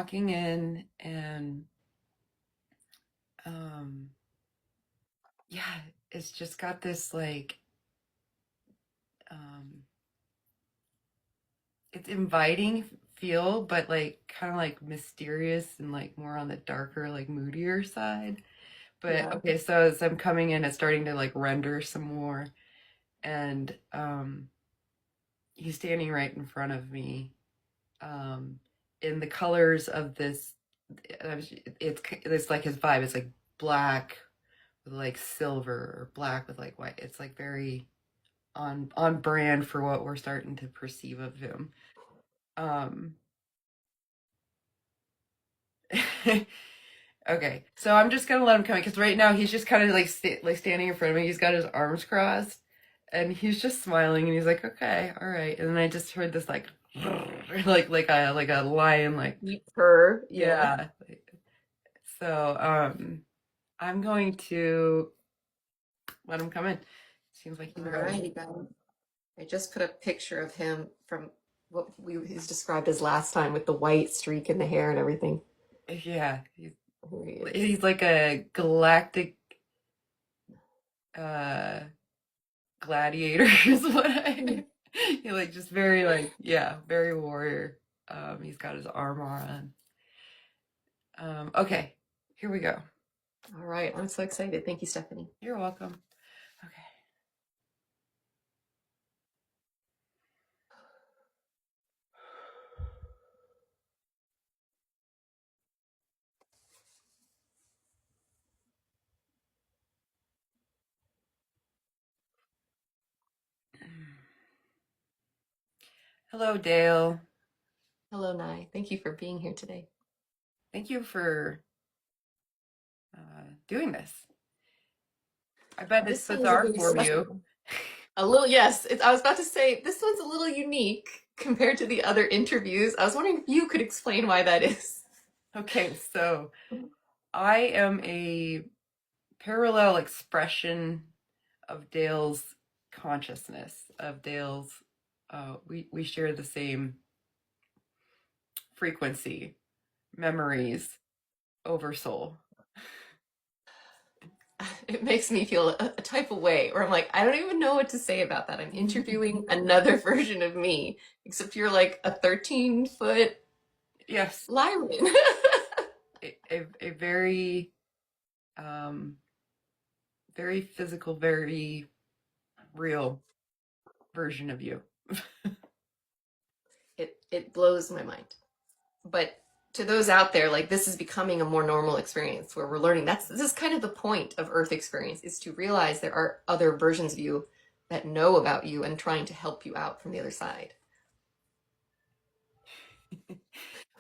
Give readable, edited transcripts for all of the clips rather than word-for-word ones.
walking in and um yeah, it's just got this like um it's inviting feel, but like kind of like mysterious and like more on the darker, like moodier side. But Yeah. okay, so as I'm coming in, it's starting to like render some more, and he's standing right in front of me. Um, in the colors of this, it's like his vibe. It's like black with like silver or black with like white. It's like very on brand for what we're starting to perceive of him. Um, okay, so I'm just gonna let him come in because right now he's just kind of like like standing in front of me. He's got his arms crossed, and he's just smiling, and he's like, "Okay, all right." And then I just heard this like, like a lion, like Deep purr. Yeah. yeah. So I'm going to let him come in. Seems like he's All ready. right, you guys. I just put a picture of him from what he's described as last time with the white streak in the hair and everything. Yeah, Here he is. he's like a galactic uh gladiator is what I he like just very like yeah, very warrior. He's got his armor on. Okay, here we go. All right. I'm so excited. Thank you, Stephanie. You're welcome. Okay. Hello, Dale. Hello, Nye. Thank you for being here today. Thank you for doing this. I bet it's This one is a bizarre really for special you. one. A little, yes. I was about to say this one's a little unique compared to the other interviews. I was wondering if you could explain why that is. Okay, so I am a parallel expression of Dale's consciousness, of Dale's we share the same frequency, memories over soul. It makes me feel a type of way where I'm like, I don't even know what to say about that. I'm interviewing another version of me, except you're like a 13-foot Yes, lineman. a very um very physical, very real version of you. It blows my mind. But to those out there, like this is becoming a more normal experience where we're learning. This is kind of the point of Earth experience is to realize there are other versions of you that know about you and trying to help you out from the other side.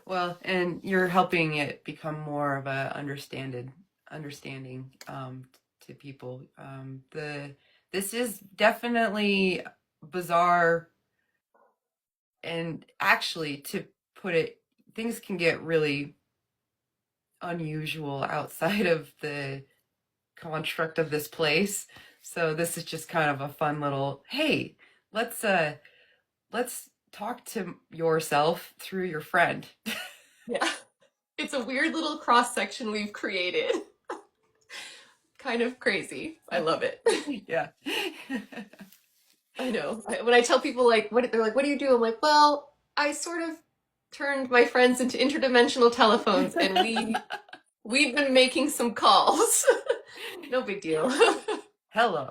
Well, and you're helping it become more of a understanding to people. The this is definitely bizarre, and actually, to put it, things can get really unusual outside of the construct of this place. So this is just kind of a fun little, hey, let's uh let's talk to yourself through your friend. Yeah. It's a weird little cross section we've created. Kind of crazy. I love it. Yeah. I know. When I tell people like what they're like, what do you do? I'm like, well, I sort of turned my friends into interdimensional telephones and we've been making some calls. No big deal. Hello.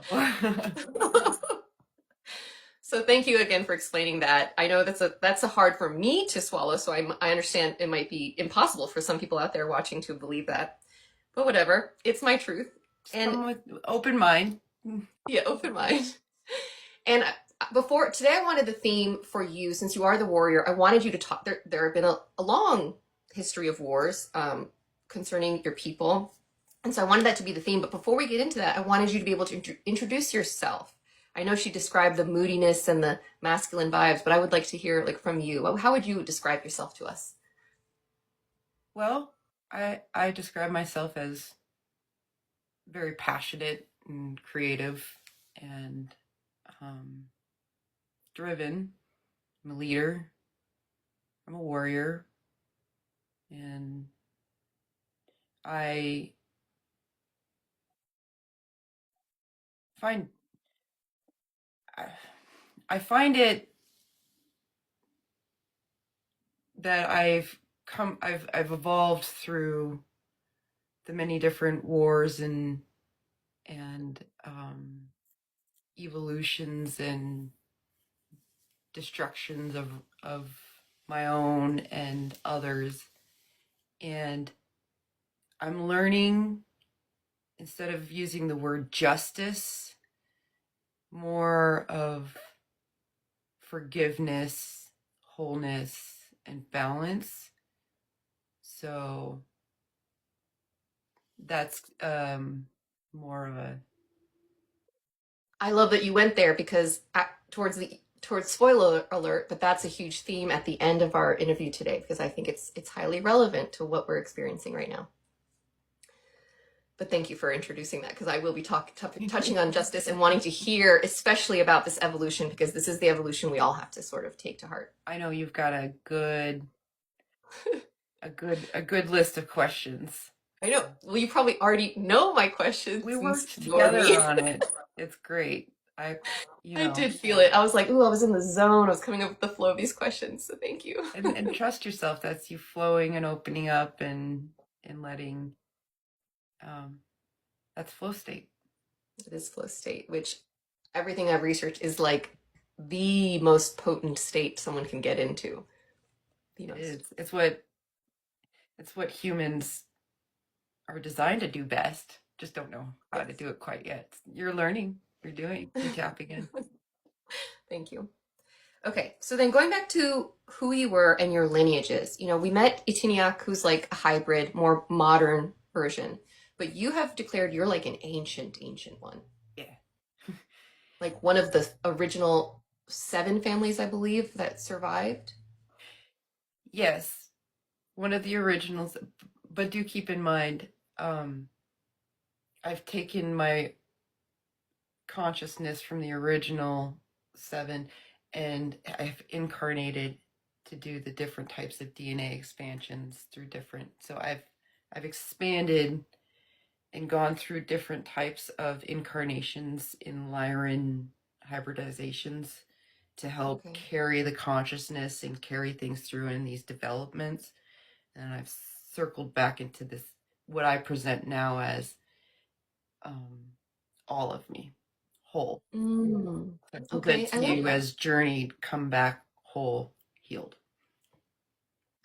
So thank you again for explaining that. I know that's a hard for me to swallow, so I understand it might be impossible for some people out there watching to believe that. But whatever, it's my truth. Just And come with open mind. yeah, open mind. And before today, I wanted the theme for you, since you are the warrior. I wanted you to talk. There have been a long history of wars concerning your people, and so I wanted that to be the theme. But before we get into that, I wanted you to be able to introduce yourself. I know she described the moodiness and the masculine vibes, but I would like to hear like from you. How would you describe yourself to us? Well, I describe myself as very passionate and creative and um, driven. I'm a leader. I'm a warrior. And I find I, I find it that I've evolved through the many different wars and evolutions and destructions of my own and others. And I'm learning, instead of using the word justice, more of forgiveness, wholeness, and balance. So that's more of a I love that you went there because towards spoiler alert, but that's a huge theme at the end of our interview today because I think it's highly relevant to what we're experiencing right now. But thank you for introducing that because I will be touching on justice and wanting to hear especially about this evolution because this is the evolution we all have to sort of take to heart. I know you've got a good list of questions. I know. Well, you probably already know my questions We since worked you know me. together on it. It's great. I did feel it. I was like, ooh, I was in the zone. I was coming up with the flow of these questions. So thank you. and trust yourself. That's you flowing and opening up and letting um that's flow state. It is flow state, which everything I've researched is like the most potent state someone can get into. The It most. is. It's what humans are designed to do best. Just don't know how to Yes. do it quite yet. You're learning. You're tapping in. Thank you. Okay, so then going back to who you were and your lineages, we met Itiniak, who's like a hybrid, more modern version, but you have declared you're like an ancient one, Yeah. like one of the original 7 families, I believe, that survived. Yes. One of the originals, but do keep in mind, I've taken my consciousness from the original 7 and I've incarnated to do the different types of DNA expansions through different. So I've expanded and gone through different types of incarnations in Lyran hybridizations to help Okay. carry the consciousness and carry things through in these developments. And I've circled back into this, what I present now as um, all of me, whole. I present Okay, I to love you that. as journeyed, come back, whole, healed.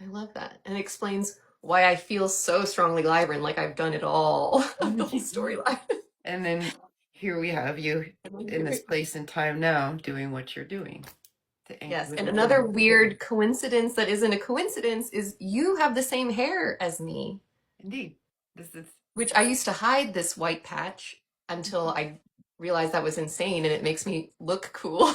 I love that. And it explains why I feel so strongly Lyran, like I've done it all, the whole storyline. And then here we have you in this place and time now doing what you're doing to anchor Yes, with and the another journey. weird coincidence that isn't a coincidence is you have the same hair as me, Indeed. This is which I used to hide this white patch until I realized that was insane and it makes me look cool.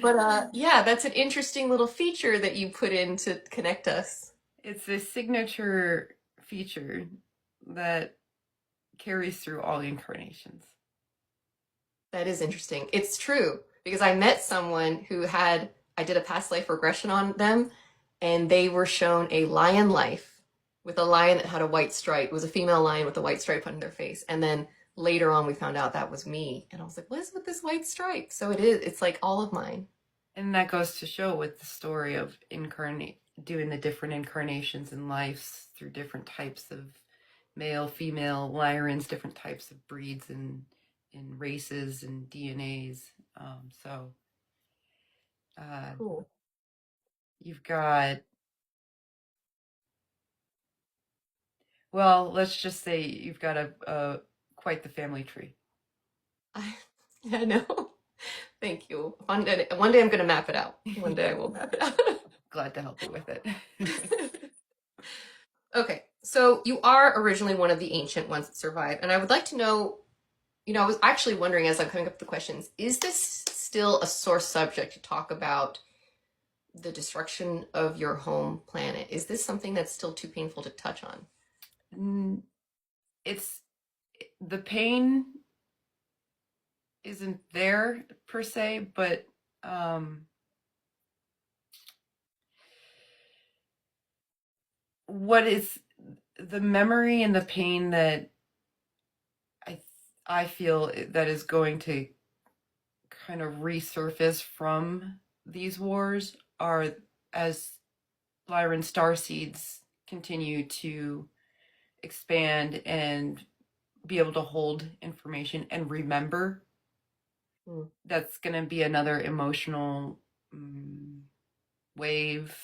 But yeah, that's an interesting little feature that you put in to connect us. it's a signature feature that carries through all incarnations. That is interesting. It's true because I met someone I did a past life regression on them, and they were shown a lion life with a lion that had a white stripe. It was a female lion with a white stripe on their face. And then later on, we found out that was me. And I was like, what is with this white stripe? So it's like all of mine. And that goes to show with the story of incarnate doing the different incarnations in lives through different types of male, female, Lyrans, different types of breeds and races and DNAs. So uh, Cool. you've got, well, let's just say you've got a quite the family tree. Yeah, no. Thank you. One day I'm going to map it out. One day I will map it out. Glad to help you with it. Okay, so you are originally one of the ancient ones that survived, and I would like to know, I was actually wondering as I'm coming up with the questions, is this still a source subject to talk about the destruction of your home planet? Is this something that's still too painful to touch on? It's the pain isn't there per se, but um, what is the memory and the pain that I I feel that is going to kind of resurface from these wars are as Lyran starseeds continue to expand and be able to hold information and remember. Mm. That's going to be another emotional wave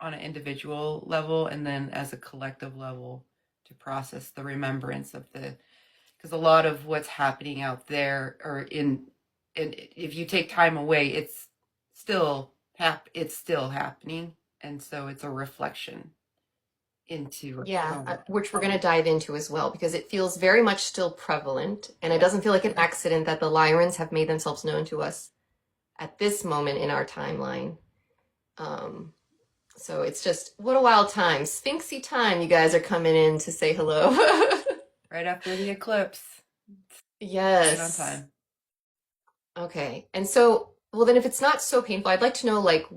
on an individual level and then as a collective level to process the remembrance of the, because a lot of what's happening out there or in, and if you take time away it's still happening, and so it's a reflection into Yeah, which we're going to dive into as well because it feels very much still prevalent, and it doesn't feel like an accident that the Lyrans have made themselves known to us at this moment in our timeline. Um, so it's just what a wild time, Sphinxy time. You guys are coming in to say hello. right after the eclipse. Right on Yes. time. Okay. And so, well, then if it's not so painful, I'd like to know, like,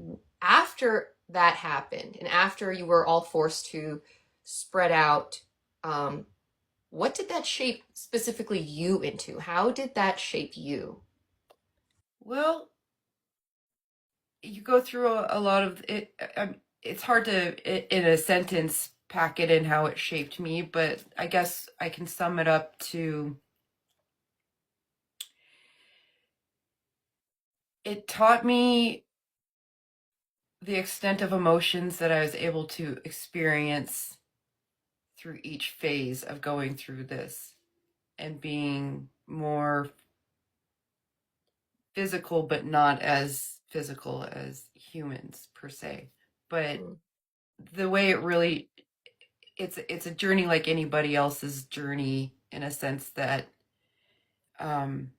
after that happened and after you were all forced to spread out, um, what did that shape specifically you into? How did that shape you? Well, you go through a lot of it. It's hard to, in a sentence, pack it in how it shaped me, but I guess I can sum it up to it taught me the extent of emotions that I was able to experience through each phase of going through this and being more physical, but not as physical as humans per se. But Mm. the way it really, it's a journey like anybody else's journey in a sense that um,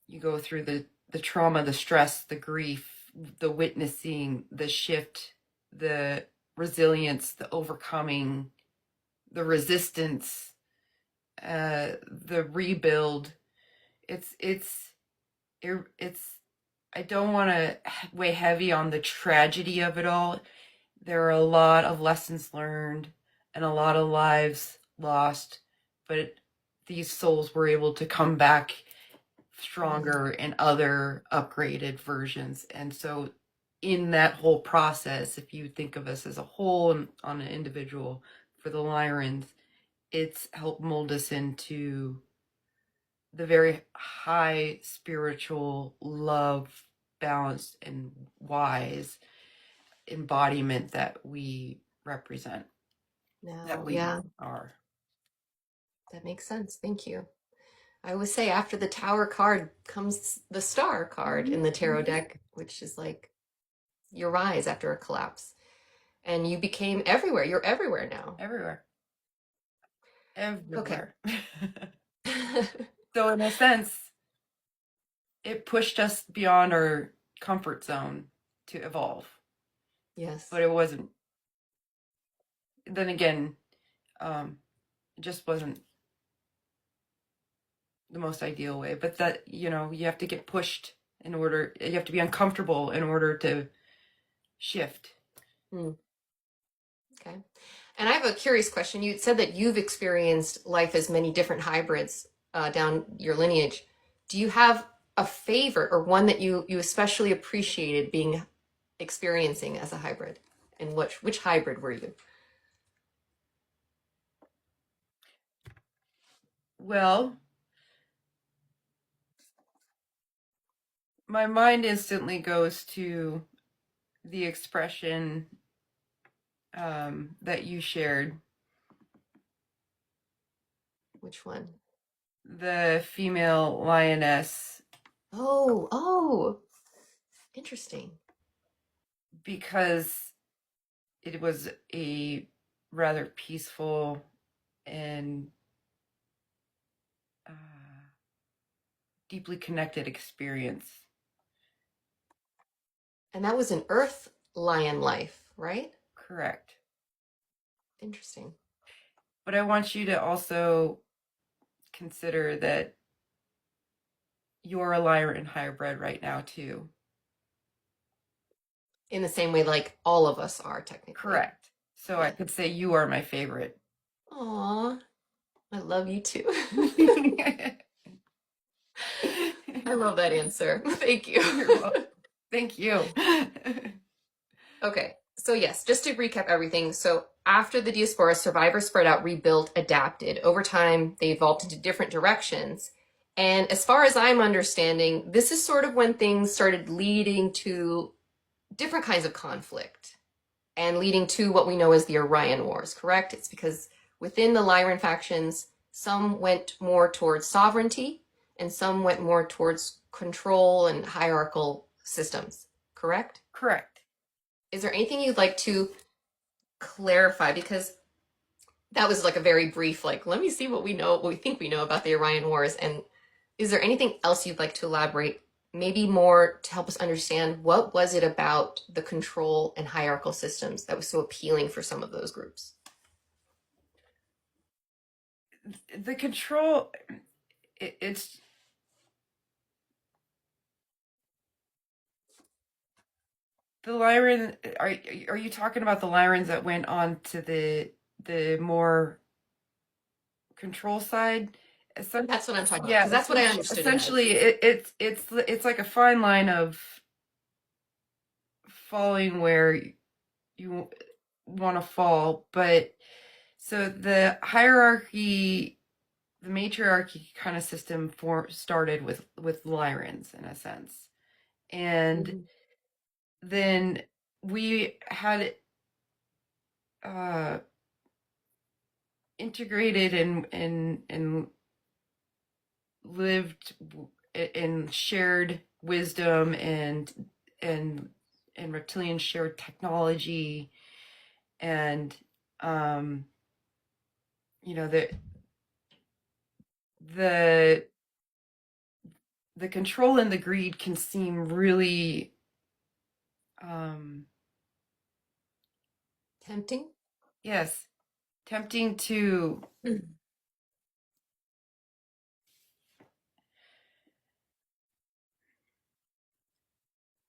you go through the trauma, the stress, the grief, the witnessing, the shift, the resilience, the overcoming, the resistance, the rebuild. It's I don't want to weigh heavy on the tragedy of it all. There are a lot of lessons learned and a lot of lives lost, but these souls were able to come back Mm. stronger in other upgraded versions. And so, in that whole process, if you think of us as a whole and on an individual for the Lyrans, it's helped mold us into the very high spiritual love, balanced, and wise embodiment that we represent, that Now, we yeah, are. that makes sense. Thank you. I always say after the tower card comes the star card in the tarot deck, which is like your rise after a collapse. And you became everywhere. You're everywhere now. Everywhere. Okay. Everywhere. So, in a sense, it pushed us beyond our comfort zone to evolve. Yes. But it wasn't, then again, it just wasn't the most ideal way. But that, you have to get pushed in order, you have to be uncomfortable in order to shift. Hmm. Okay. And I have a curious question. You said that you've experienced life as many different hybrids down your lineage. Do you have a favorite or one that you especially appreciated being experiencing as a hybrid? And which hybrid were you? Well, my mind instantly goes to the expression that you shared, Which one? the female lioness, Oh, oh, interesting. because it was a rather peaceful and uh, deeply connected experience. And that was an Earth lion life, right? Correct. Interesting. But I want you to also consider that you're a Lyran hybrid right now, too. In the same way, like all of us are technically. Correct. So I Yeah. could say you are my favorite. Aw, I love you too. I love that answer. Thank you. You're welcome. Thank you. Okay, so yes, just to recap everything. So after the Diaspora, survivors spread out, rebuilt, adapted. Over time, they evolved into different directions. And as far as I'm understanding, this is sort of when things started leading to different kinds of conflict and leading to what we know as the Orion Wars, correct? It's because within the Lyran factions, some went more towards sovereignty and some went more towards control and hierarchical systems, correct? Correct. Is there anything you'd like to clarify? Because that was like a very brief, like, let me see what we know, what we think we know about the Orion Wars. And is there anything else you'd like to elaborate? Maybe more to help us understand what was it about the control and hierarchical systems that was so appealing for some of those groups? The control, it's the Lyran. Are you talking about the Lyrans that went on to the more control side? That's what I'm talking about, Yeah, because that's what I understood it as. essentially, it's like a fine line of falling where you want to fall, but so the hierarchy, the matriarchy kind of system started with Lyrans in a sense, and Mhm. then we had uh integrated and lived in shared wisdom and and reptilian shared technology and um you know the the control and the greed can seem really um Tempting? yes, tempting to Mhm.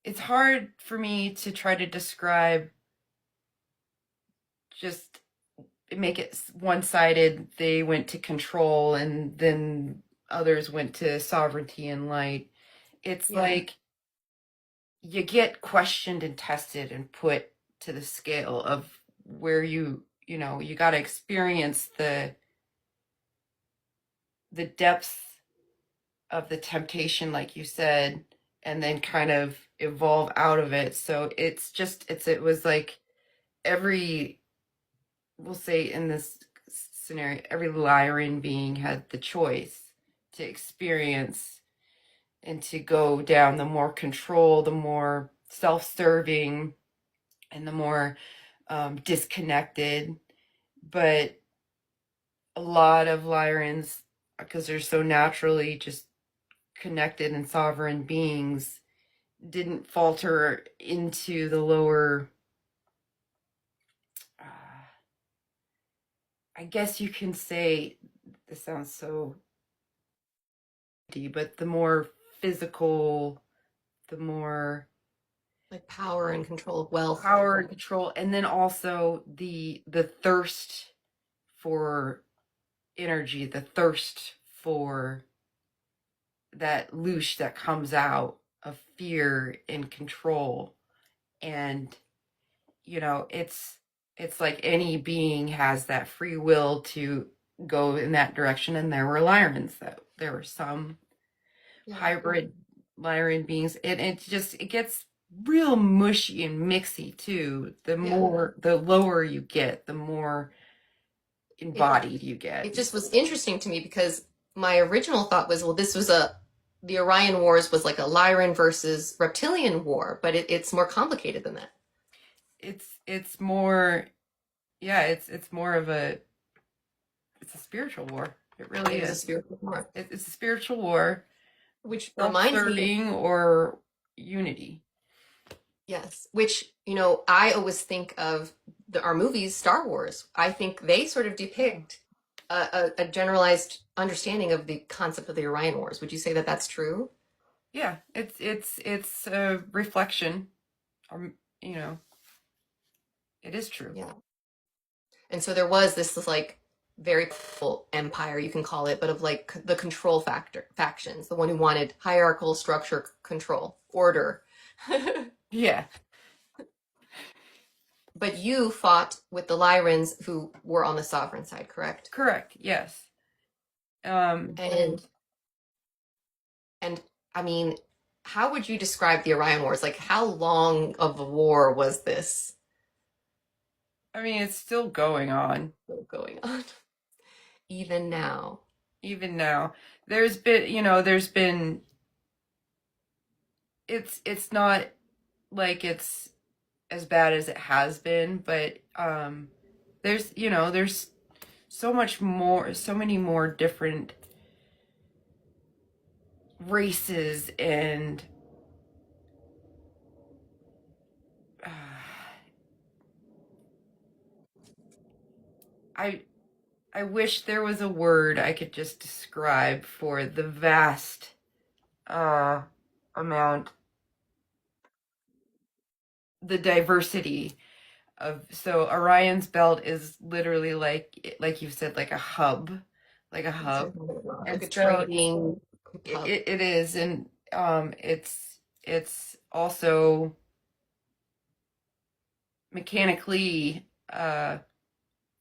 it's hard for me to try to describe just make it one-sided. They went to control and then others went to sovereignty and light. It's Yeah. like you get questioned and tested and put to the scale of where you know you got to experience the depth of the temptation like you said and then kind of evolve out of it. So it was like every we'll say in this scenario, every Lyran being had the choice to experience and to go down the more control, the more self-serving, and the more disconnected. But a lot of Lyrans, because they're so naturally just connected and sovereign beings, didn't falter into the lower. I guess you can say this sounds so but the more physical, the more Like power and control of wealth. power and control, and then also the thirst for energy, the thirst for that loosh that comes out of fear and control. And you know, it's like any being has that free will to go in that direction, and there were Lyrans that there were some Yeah. hybrid Lyran beings. It gets real mushy and mixy too. Yeah. The lower you get, the more It embodied you get. it just was interesting to me because my original thought was, well, this was a the Orion Wars was like a Lyran versus Reptilian war, but it's more complicated than that. It's more yeah, it's more of it's a spiritual war. It really It is a is. spiritual war, It's a spiritual war, which reminds me, self-serving or unity. yes, which I always think of our movies, Star Wars. I think they sort of depict a generalized understanding of the concept of the Orion Wars. Would you say that that's true? Yeah, it's a reflection, or you know, it is true. Yeah. And so there was this like very powerful empire, you can call it, but of like the control factions, the one who wanted hierarchical structure, control, order. Yeah, But you fought with the Lyrans who were on the sovereign side, correct? correct. Yes. Um, And and I mean, how would you describe the Orion Wars? Like how long of a war was this I mean, it's still going on going on? Even now. even now. There's been it's not like it's as bad as it has been, but there's so many more different races and uh, I I wish there was a word I could just describe for the vast uh amount, the diversity of. So Orion's belt is literally like you said, like a hub, like a hub. Like And a so trading hub. it is, and it's also mechanically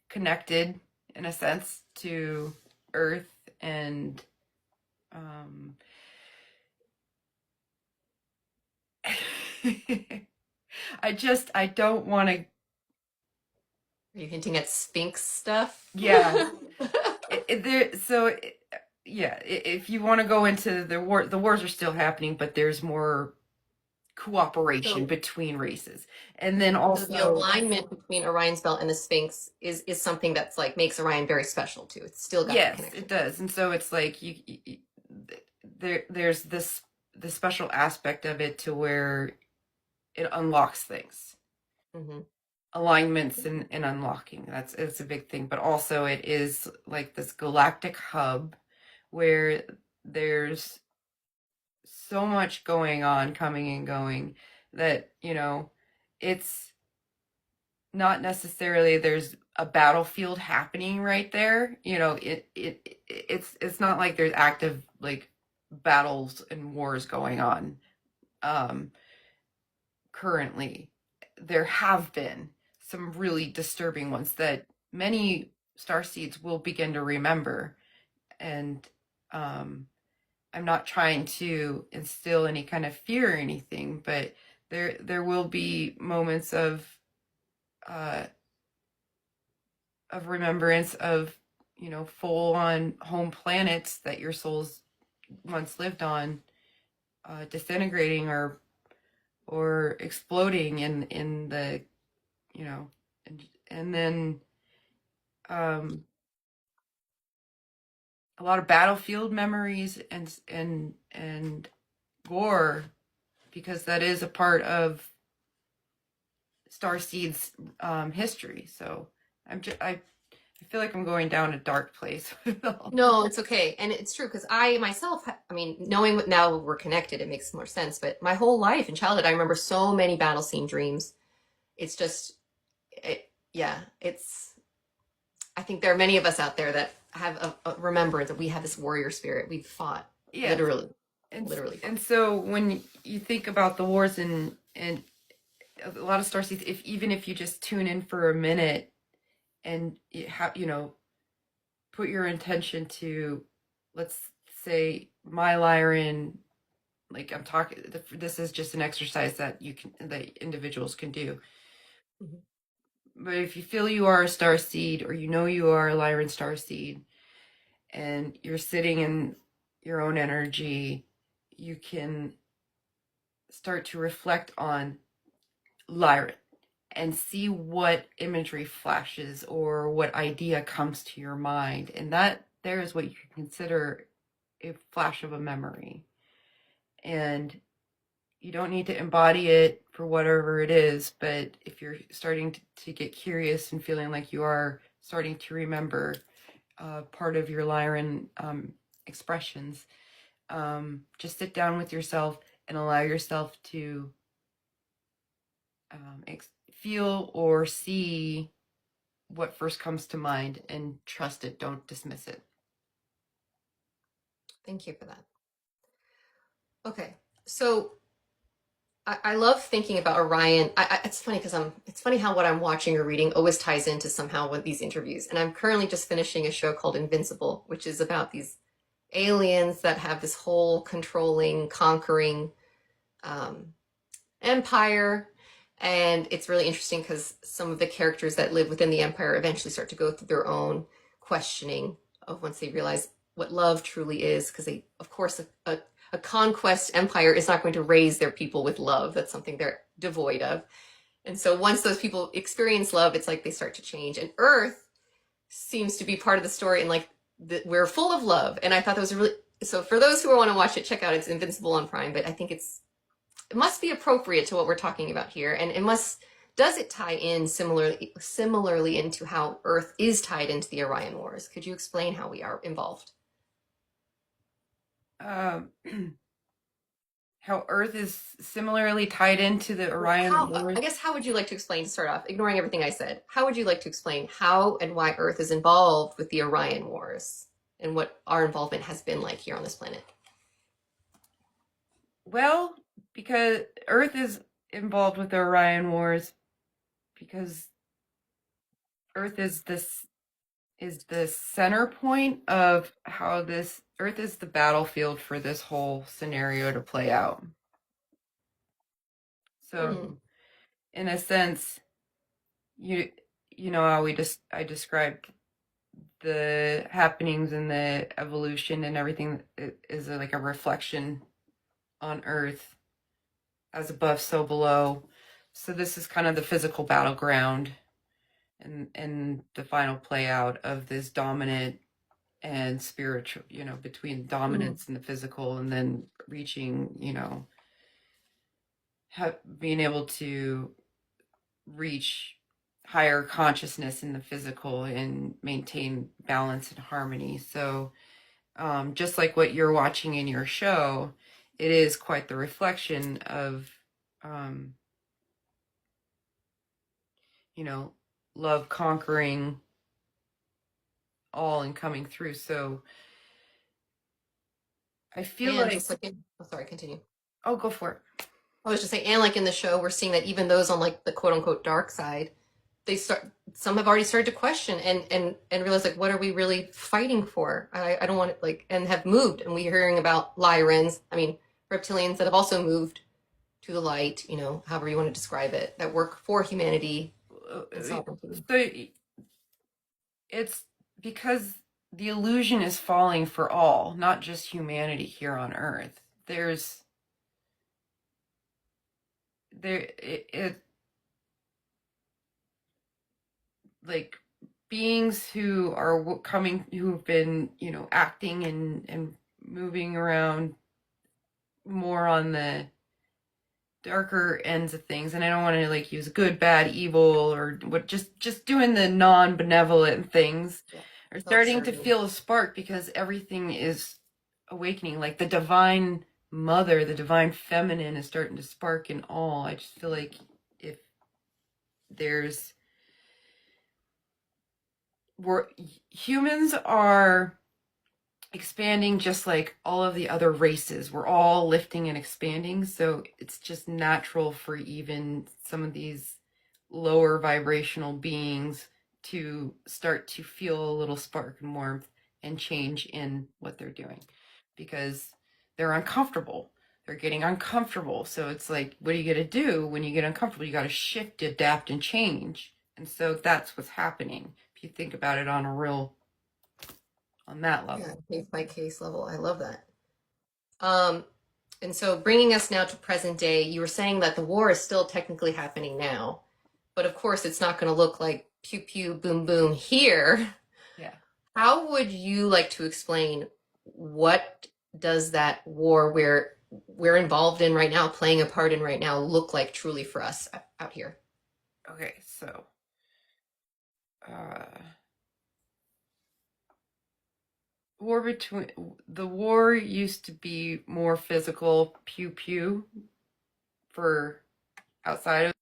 connected in a sense to Earth, and um I don't want to. Are you hinting at Sphinx stuff? Yeah, yeah, if you want to go into the wars are still happening, but there's more cooperation So, between races. And then so the also, alignment between Orion's belt and the Sphinx is something that's like makes Orion very special too. It's still got that yes, it connection. does. And so it's like there's the special aspect of it to where it unlocks things, Hmm. alignments, and unlocking. It's a big thing, but also it is like this galactic hub where there's so much going on, coming and going, that it's not necessarily there's a battlefield happening right there. It's not like there's active like battles and wars going on um currently. There have been some really disturbing ones that many starseeds will begin to remember, and um I'm not trying to instill any kind of fear or anything, but there will be moments uh of remembrance of full on home planets that your souls once lived on, disintegrating or exploding in the you know and then um a lot of battlefield memories and gore, because that is a part of Starseed's history. So I feel like I'm going down a dark place. No, it's okay. And it's true because I myself, I mean, knowing what now we're connected, it makes more sense. But my whole life in childhood, I remember so many battle scene dreams. It's just, yeah, it's, I think there are many of us out there that have a remembrance that we have this warrior spirit. We've fought, Yes, literally, and literally fought. and so when you think about the wars and a lot of Starseeds, if even if you just tune in for a minute and put your intention to, let's say, my Lyran, like I'm talking, this is just an exercise that individuals can do. Mhm. But if you feel you are a star seed, or you are a Lyran star seed, and you're sitting in your own energy, you can start to reflect on Lyran and see what imagery flashes or what idea comes to your mind. And that there is what you can consider a flash of a memory. And you don't need to embody it for whatever it is, but if you're starting to get curious and feeling like you are starting to remember part of your Lyran expressions, just sit down with yourself and allow yourself to feel or see what first comes to mind and trust it. Don't dismiss it. Thank you for that. Okay, so I love thinking about Orion. It's funny because it's funny how what I'm watching or reading always ties into somehow with these interviews. And I'm currently just finishing a show called Invincible, which is about these aliens that have this whole controlling, conquering um, empire. And it's really interesting because some of the characters that live within the empire eventually start to go through their own questioning of once they realize what love truly is. Because they, of course, a conquest empire is not going to raise their people with love. That's something they're devoid of. And so once those people experience love, it's like they start to change. And Earth seems to be part of the story, and like we're full of love. And I thought that was a really, so for those who want to watch it, check out it's Invincible on Prime. But I think it must be appropriate to what we're talking about here, and it must, does it tie in similarly into how Earth is tied into the Orion Wars? Could you explain how we are involved? Um, how Earth is similarly tied into the Well, Orion Wars. I guess how would you like to explain, to start off, ignoring everything I said, how would you like to explain how and why Earth is involved with the Orion Wars and what our involvement has been like here on this planet? Well, because Earth is involved with the Orion Wars because Earth is the center point of how this Earth is the battlefield for this whole scenario to play out. Mm, So, in a sense, you you know how I described the happenings and the evolution and everything is like a reflection on Earth, as above, so below. So this is kind of the physical battleground and the final play out of this dominant and spiritual, between mm, dominance and the physical, and then reaching, being able to reach higher consciousness in the physical and maintain balance and harmony. So, just like what you're watching in your show, it is quite the reflection of, um, love conquering all and coming through. So I feel and like, just like oh, sorry, continue. oh, go for it. I was just saying, and like in the show, we're seeing that even those on like the quote unquote dark side, they start, some have already started to question and realize like, what are we really fighting for? I don't want to like, and have moved. And we're hearing about Lyrans, I mean, reptilians that have also moved to the light, however you want to describe it, that work for humanity and sovereignty. So it's because the illusion is falling for all, not just humanity here on Earth. It like beings who are coming, who've been, acting and moving around more on the darker ends of things, and I don't want to like use good, bad, evil, or what, just doing the non-benevolent things, Yeah. are starting to Self-serving. feel a spark because everything is awakening. Like the divine mother, the divine feminine is starting to spark in all. I just feel like if there's we're humans are expanding just like all of the other races. We're all lifting and expanding. So it's just natural for even some of these lower vibrational beings to start to feel a little spark and warmth and change in what they're doing because they're uncomfortable. They're getting uncomfortable. So it's like, what are you going to do when you get uncomfortable? You got to shift, adapt, and change. And so that's what's happening. If you think about it on that Yeah, level. case by case level. I love that. Um, and so bringing us now to present day, you were saying that the war is still technically happening now, but of course it's not going to look like pew pew boom boom here. Yeah. How would you like to explain what does that war we're involved in right now, playing a part in right now, look like truly for us out here? Okay, so uh the war used to be more physical, pew pew, for outside of